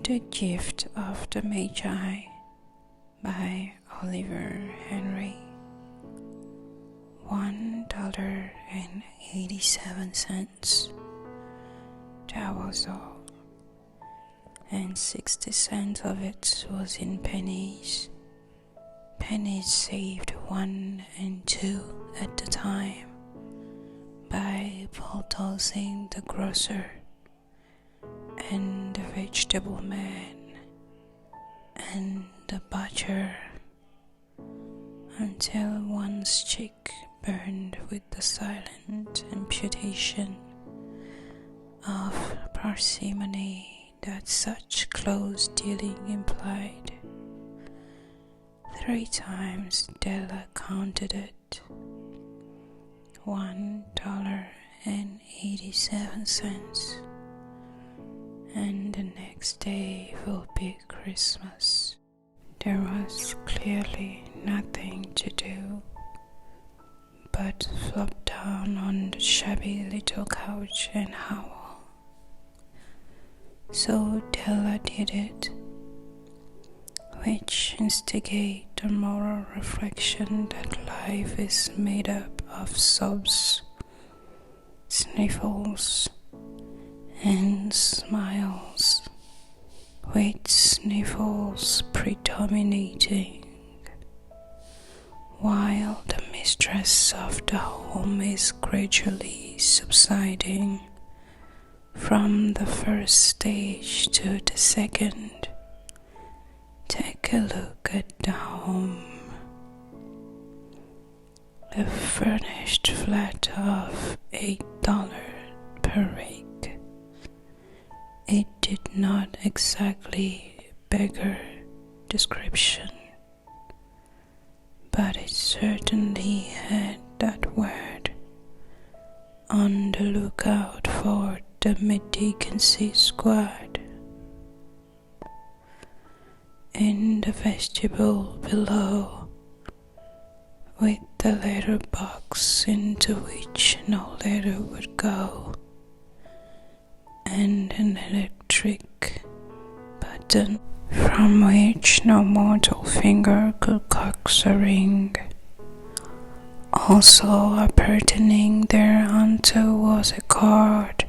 The Gift of the Magi by Oliver Henry. $1.87. That was all, and 60 cents of it was in pennies. Pennies saved 1 and 2 at the time by bulldozing the grocer and the vegetable man and the butcher until one's cheek burned with the silent imputation of parsimony that such close dealing implied. 3 times Della counted it. $1.87. And the next day will be Christmas. There was clearly nothing to do but flop down on the shabby little couch and howl. So Della did it, which instigated the moral reflection that life is made up of sobs, sniffles, and smiles, with sniffles predominating, while the mistress of the home is gradually subsiding from the first stage to the second. Take a look at the home. A furnished flat of $8 per week. It did not exactly beggar description, but it certainly had that word. On the lookout for the mid-deaconcy squad. In the vestibule below, with the letter box into which no letter would go, and an electric button from which no mortal finger could coax a ring. Also appurtening thereunto was a card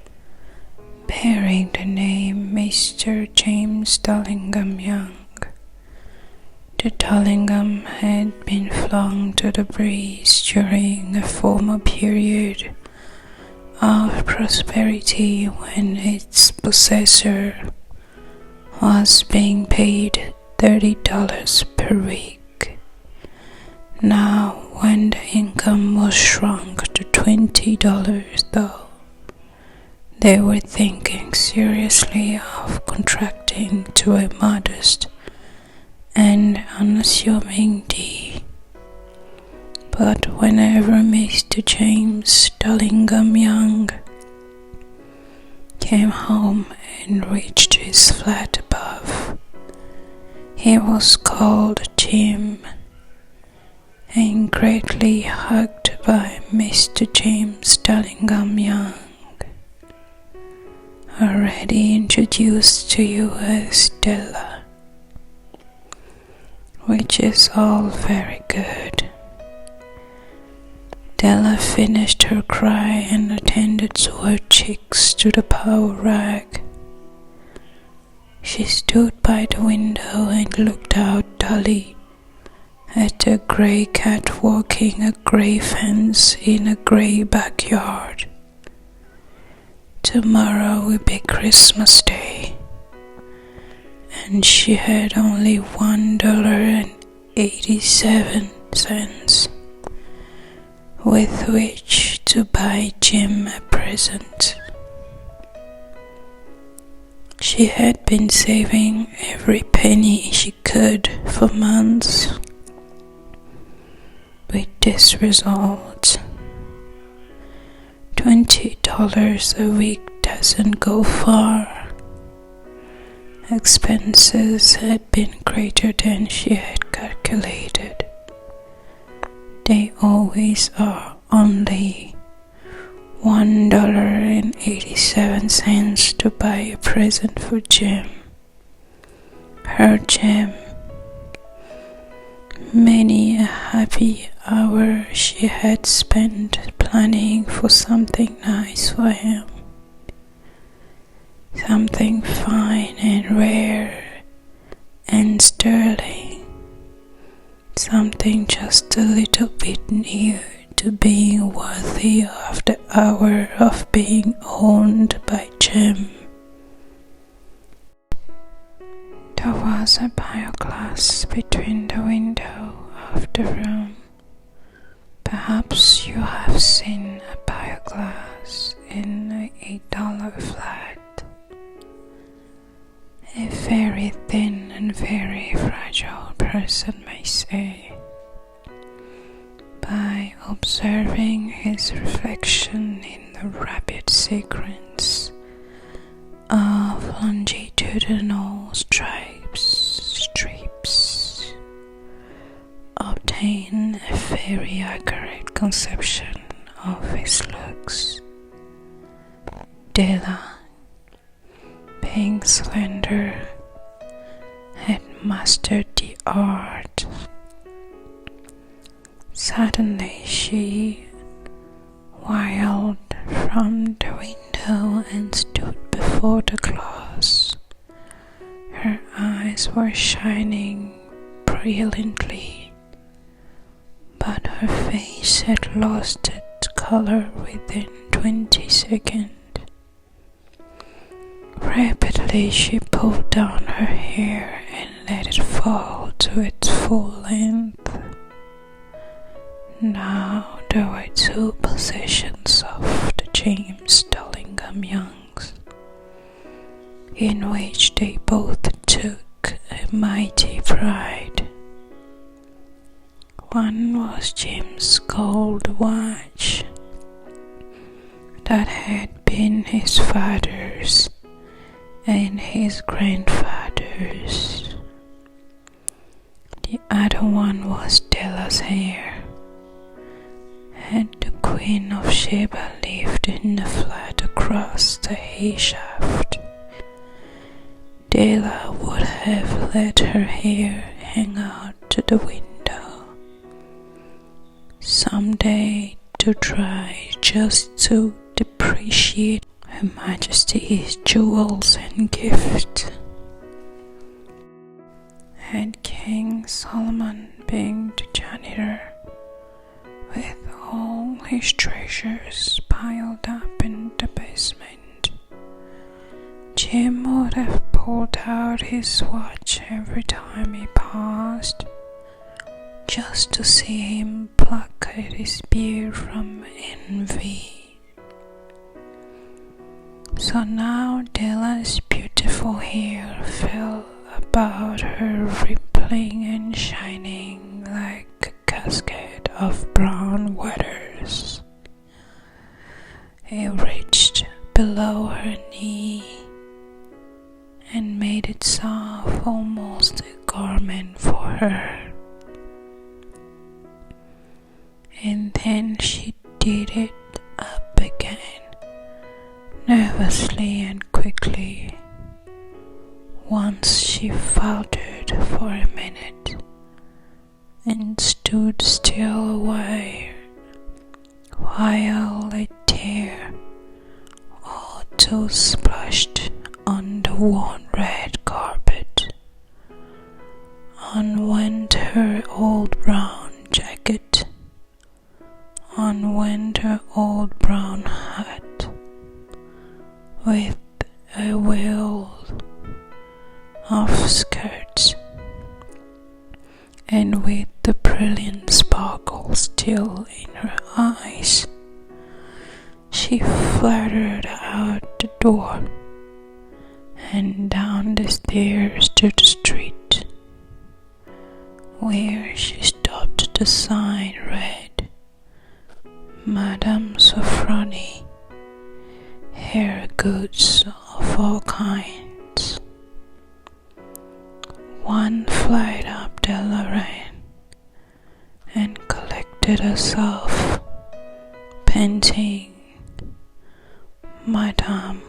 bearing the name Mr. James Dallingham Young. The Dallingham had been flung to the breeze during a former period of prosperity when its possessor was being paid $30 per week. Now, when the income was shrunk to $20 though, they were thinking seriously of contracting to a modest and unassuming D. But whenever Mr. James Dallingham Young came home and reached his flat above, he was called Jim and greatly hugged by Mr. James Dallingham Young, already introduced to you as Della, which is all very good. Della finished her cry and attended to her cheeks to the power rag. She stood by the window and looked out dully at a grey cat walking a grey fence in a grey backyard. Tomorrow will be Christmas Day, and she had only $1.87 with which to buy Jim a present. She had been saving every penny she could for months, with this result. $20 a week doesn't go far. Expenses had been greater than she had calculated. They always are. Only $1.87 to buy a present for Jim. her gem. Many a happy hour she had spent planning for something nice for him, something fine and rare and sterling, something just a little bit near to being worthy of the hour of being owned by Jim. There was a bioglass between the window of the room. Perhaps you have seen a bioglass in an $8 flat. A very thin and very fragile person may say, by observing his reflection in the rapid sequence of longitudinal strips, obtain a very accurate conception of his looks. Della, being slender, had mastered the art. Suddenly she wheeled from the window and stood before the glass. Her eyes were shining brilliantly, but her face had lost its color within 20 seconds. Rapidly she pulled down her hair and let it fall to its full length. Now there were two possessions of the James Dillingham Youngs, in which they both took a mighty pride. One was Jim's gold watch that had been his father's and his grandfather's. The other one was Della's hair. Had the Queen of Sheba lived in the flat across the hay shaft, Della would have let her hair hang out to the window, someday to dry, just to depreciate Her Majesty's jewels and gifts. Had King Solomon been the janitor, with all his treasures piled up in the basement, Jim would have pulled out his watch every time he passed, just to see him pluck at his beard from envy. So now Della's beautiful hair fell about her, rippling and shining like a cascade of brown waters. It reached below her knee and made itself almost a garment for her. And then she did it up again, nervously and quickly. Once she faltered for a minute and stood still a while a tear or two splashed on the worn red carpet. On went her old brown jacket, on went her old brown hat, with a wheel of skirts, and with the brilliant sparkle still in her eyes. She fluttered out the door and down the stairs to the street, where she stopped. The sign read, Madame Sofroni, hair goods of all kinds. One flight up Della ran and collected herself, panting, Madame,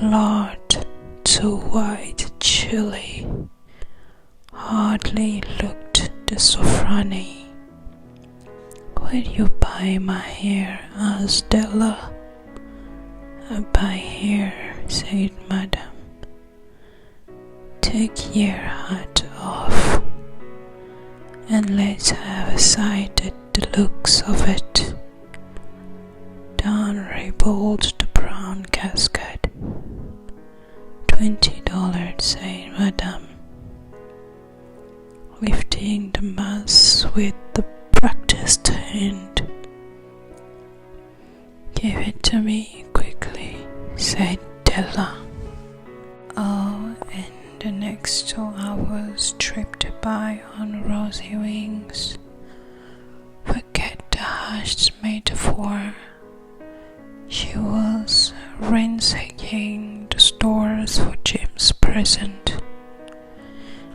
Lord, too white, chilly. hardly looked so funny. "Will you buy my hair?" asked Della. "Buy hair," said Madame. "Take your hat off, and let's have a sight at the looks of it." Down revolved the brown casket. $20, said Madame, lifting the mass with the practiced hand. "Give it to me quickly," said Della. Oh, and the next 2 hours tripped by on rosy wings. Forget the hushed metaphor. She was ransacking the stores for Jim's present.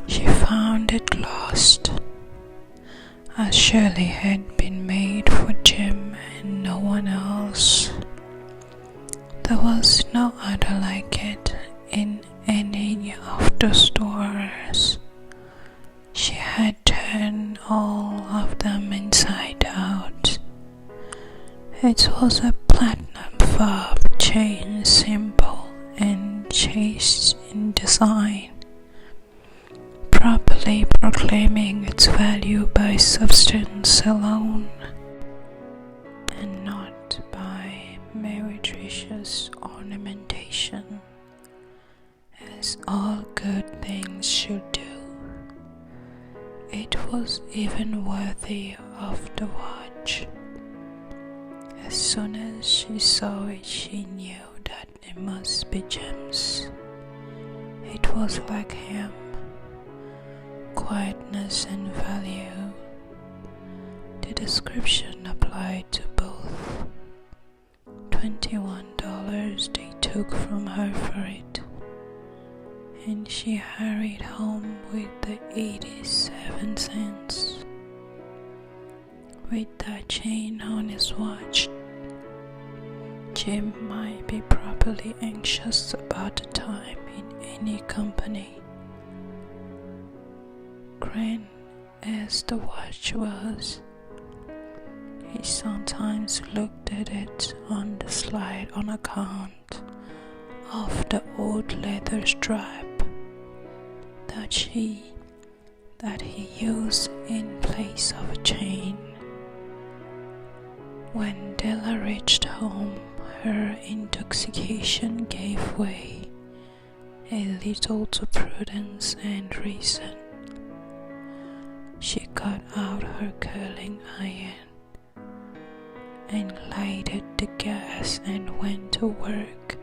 She found it lost, as surely had been made for Jim and no one else. There was no other like it in any of the stores. She had turned all of them inside out. It was a platinum fob chain, simple and chaste in design, properly proclaiming its value by substance alone, and not by meretricious ornamentation, as all good things should do. It was even worthy of the watch. As soon as she saw it, she knew that it must be Jim's. It was like him, quietness and value. The description applied to both. $21 they took from her for it, and she hurried home with the 87 cents. With that chain on his watch, Jim might be properly anxious about the time in any company. Grand as the watch was, he sometimes looked at it on the slide on account of the old leather strap that he used in place of a chain. When Della reached home, her intoxication gave way a little to prudence and reason. She got out her curling iron and lighted the gas and went to work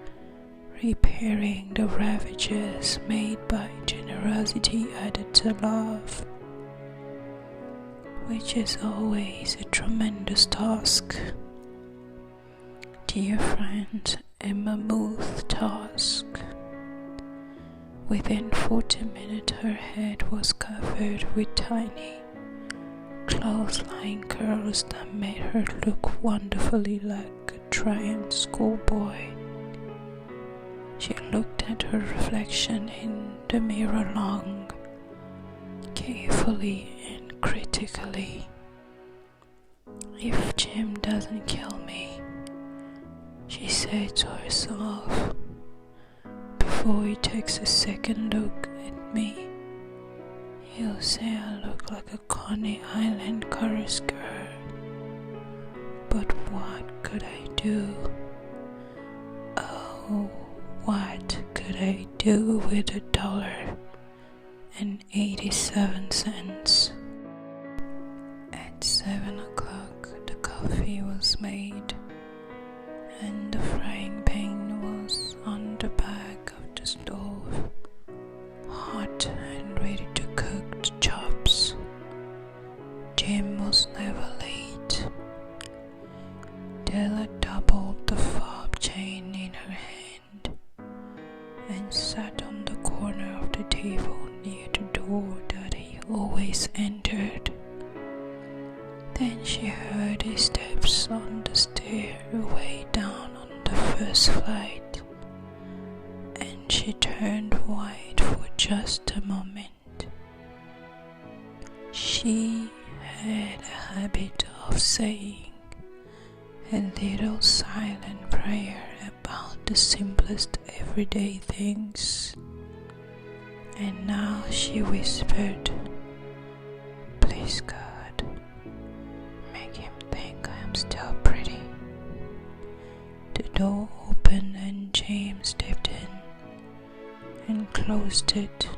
repairing the ravages made by generosity added to love, which is always a tremendous task. Dear friend, a mammoth task. Within 40 minutes her head was covered with tiny, close-lying curls that made her look wonderfully like a trying schoolboy. She looked at her reflection in the mirror long, carefully and critically. "If Jim doesn't kill me," she said to herself, "before he takes a second look at me, he'll say I look like a Coney Island chorus girl. But what could I do? Oh, what could I do with $1.87? At 7 o'clock the coffee was made, and the frying pan was on the back of the stove, hot and ready to cook the chops. Jim was never late. Della doubled the fob chain in her hand and sat on the corner of the table near the door that he always entered. Then she heard his steps on the stairway down on the first flight, and she turned white for just a moment. saying a little silent prayer about the simplest everyday things. And now she whispered, "Please God, make him think I am still pretty." The door opened and James stepped in and closed it.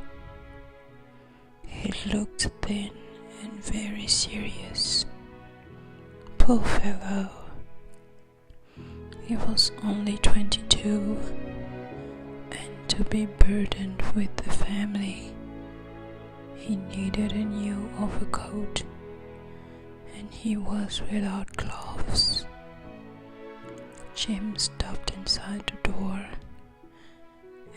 He looked thin and very serious. Poor fellow. He was only 22, and to be burdened with the family, he needed a new overcoat, and he was without gloves. Jim stopped inside the door,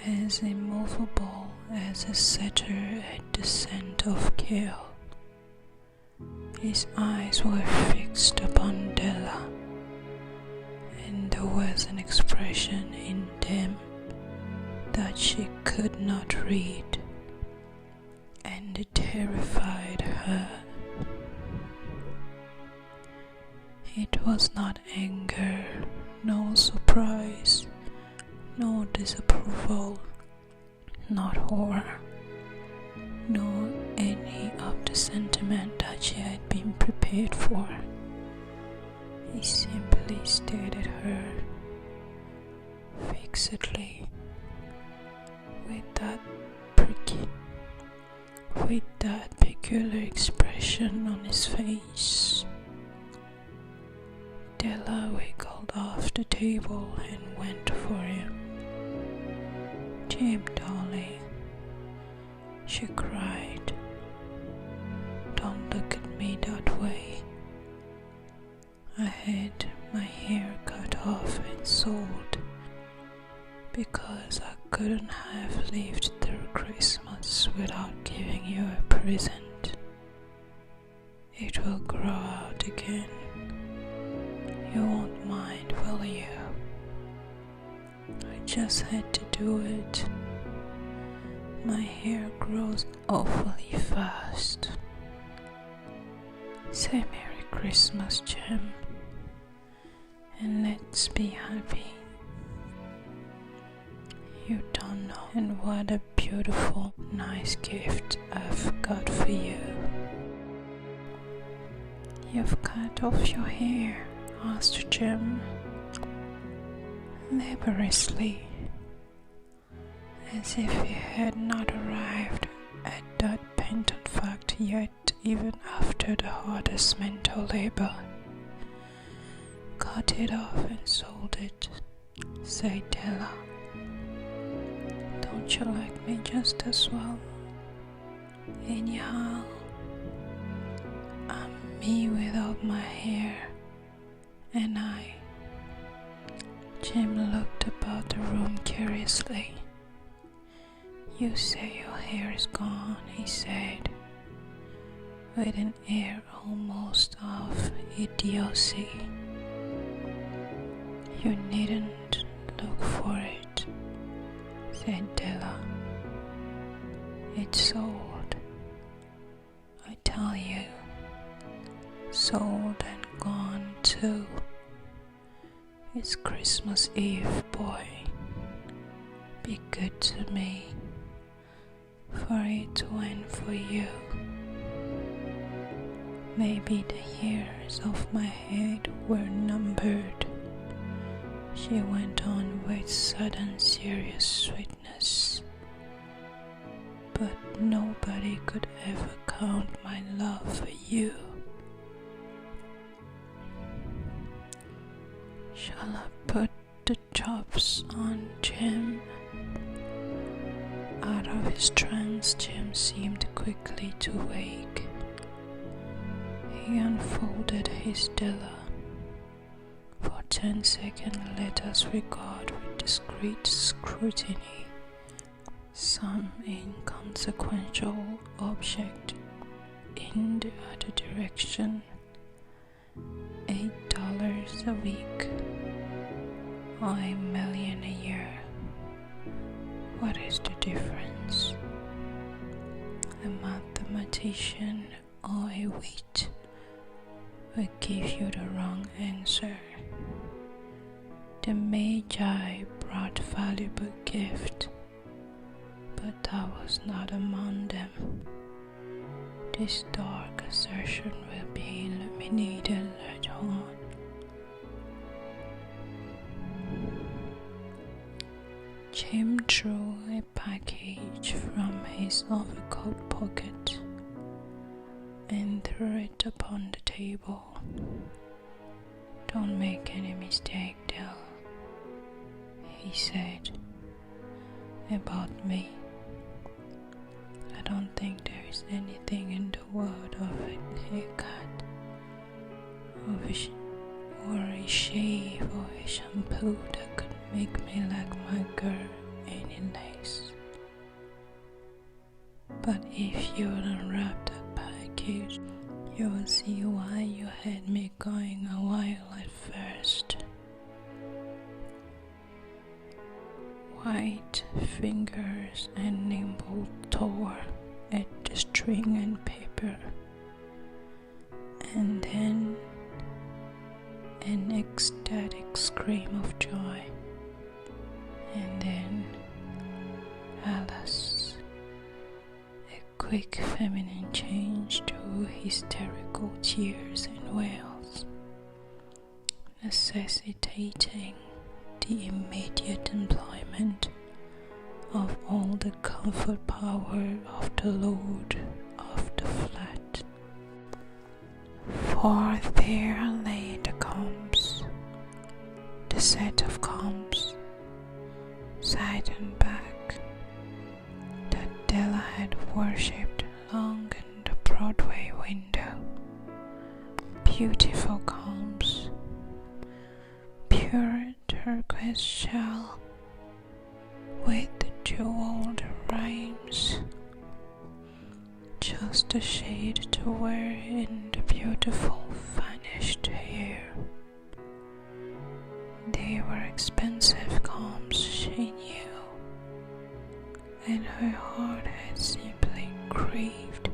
as immovable as a setter at the scent of kale. His eyes were fixed upon Della, and there was an expression in them that she could not read, and it terrified her. It was not anger, nor surprise, nor disapproval, not horror, nor any of the sentiment that she had been prepared for. He simply stared at her fixedly with that peculiar expression on his face. Della wiggled off the table and went for him. "Jim, darling," she cried, "don't look at me that way. I had my hair cut off and sold because I couldn't have lived through Christmas without giving you a present. It will grow out again. You won't mind, will you? I just had to do it. My hair grows awfully fast. Say Merry Christmas, Jim, and let's be happy. You don't know, and what a beautiful, nice gift I've got for you." "You've cut off your hair?" asked Jim, laboriously, as if he had not arrived at that patent fact yet, even after the hardest mental labor. "Cut it off and sold it," said Della. "Don't you like me just as well? Anyhow, I'm me without my hair, and Jim looked about the room curiously. "You say your hair is gone," he said, with an air almost of idiocy. "You needn't look for it," said Della. "It's sold, I tell you. Sold and gone too. It's Christmas Eve, boy. Be good to me, for it went for you. Maybe the hairs of my head were numbered," she went on with sudden serious sweetness, "but nobody could ever count my love for you. Shall I put the chops on, Jim?" Out of his trance, Jim seemed quickly to wake. He unfolded his Della. For 10 seconds, let us regard with discreet scrutiny some inconsequential object in the other direction. $8 a week, or $1 million a year. What is the difference? A mathematician or a wheat will give you the wrong answer. The magi brought valuable gift, but I was not among them. This dark assertion will be illuminated later on. Jim drew a package from his overcoat pocket and threw it upon the table. "Don't make any mistake, Dell," he said, "about me. I don't think there is anything in the world of a haircut, or a shave, or a shampoo that could make me like my girl any less. But if you unwrap that package, you will see why you had me going a while at first." White fingers and nimble tore at the string and paper, and then an ecstatic scream of joy, and then alas, a quick feminine change to hysterical tears and wails, necessitating the immediate employment of all the comfort power of the lord of the flat. For there lay the combs, the set of combs, side and back, that Della had worshipped long in the Broadway window. Beautiful combs, pure turquoise shell, with the jeweled rhymes, just the shade to wear in the beautiful vanished hair. They were expensive combs, she knew, and her heart had simply craved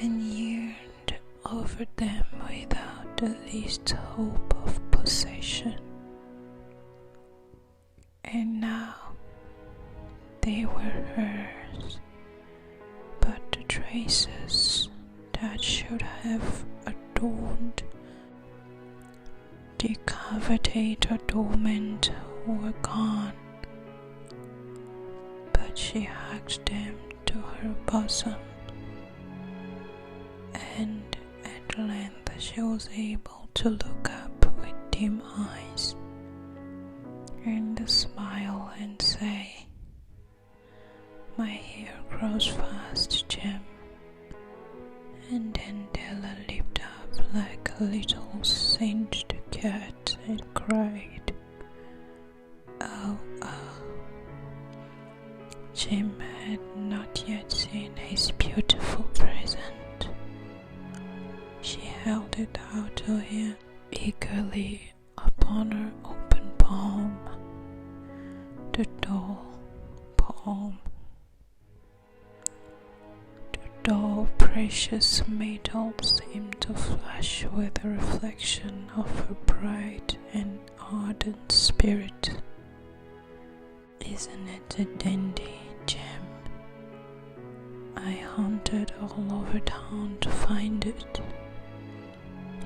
and yearned over them without the least hope of possession. And now they were hers, but the traces that should have adorned the coveted adornment were gone. But she hugged them to her bosom, and at length she was able to look up with dim eyes and smile and say, "My hair grows fast, Jim." And then Della leaped up like a little singed cat and cried, "Oh, oh." Jim had not yet seen his beautiful present. She held it out to him eagerly upon her open palm, the dull palm. The dull precious metal seemed to flash with a reflection of her bright and ardent spirit. "Isn't it a dandy, Jim? I hunted all over town to find it.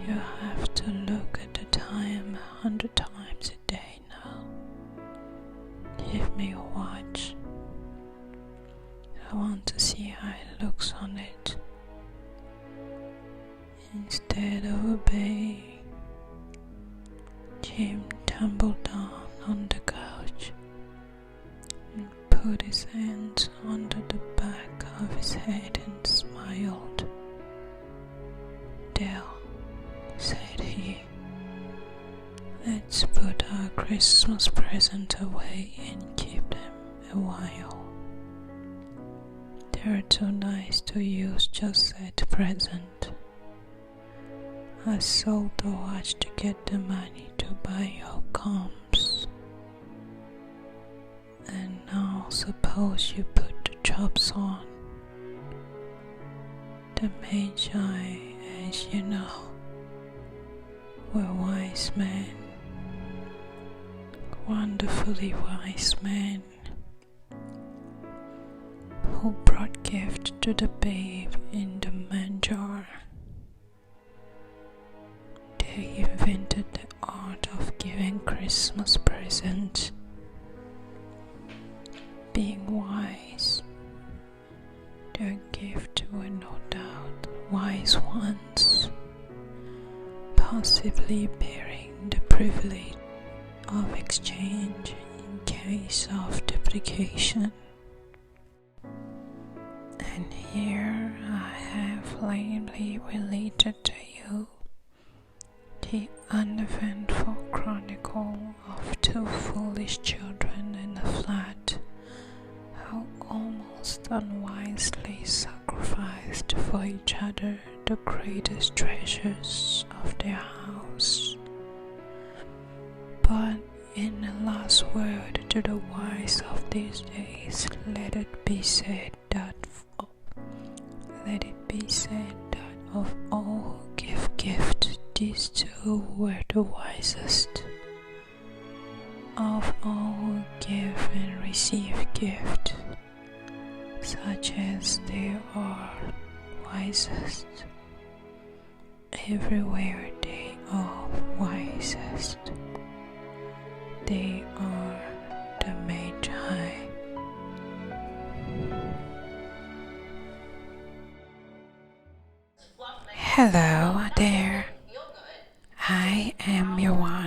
You have to look at the time 100 times a day now. Give me a watch. I want to see how it looks on it." Instead of obeying, Jim tumbled down on the couch and put his hands under the back of his head and smiled. "Dell," said he, "let's put our Christmas present away and keep them a while. They're too nice to use just at present. I sold the watch to get the money to buy your combs. And now suppose you put the chops on. The magi, as you know, wise men, wonderfully wise men, who brought gift to the babe in the manger. They invented the art of giving Christmas presents. Being wise, their gift were no doubt wise ones, possibly bearing the privilege of exchange in case of duplication. And here I have lately related to you the uneventful chronicle of two foolish children in a flat who almost unwisely sacrificed for each other the greatest treasures of their house. But in the last word to the wise of these days, let it be said that of all who give gift, these two were the wisest. Of all who give and receive gift, such as they are wisest. Everywhere they are wisest. They are the magi. Hello there. I am your wife.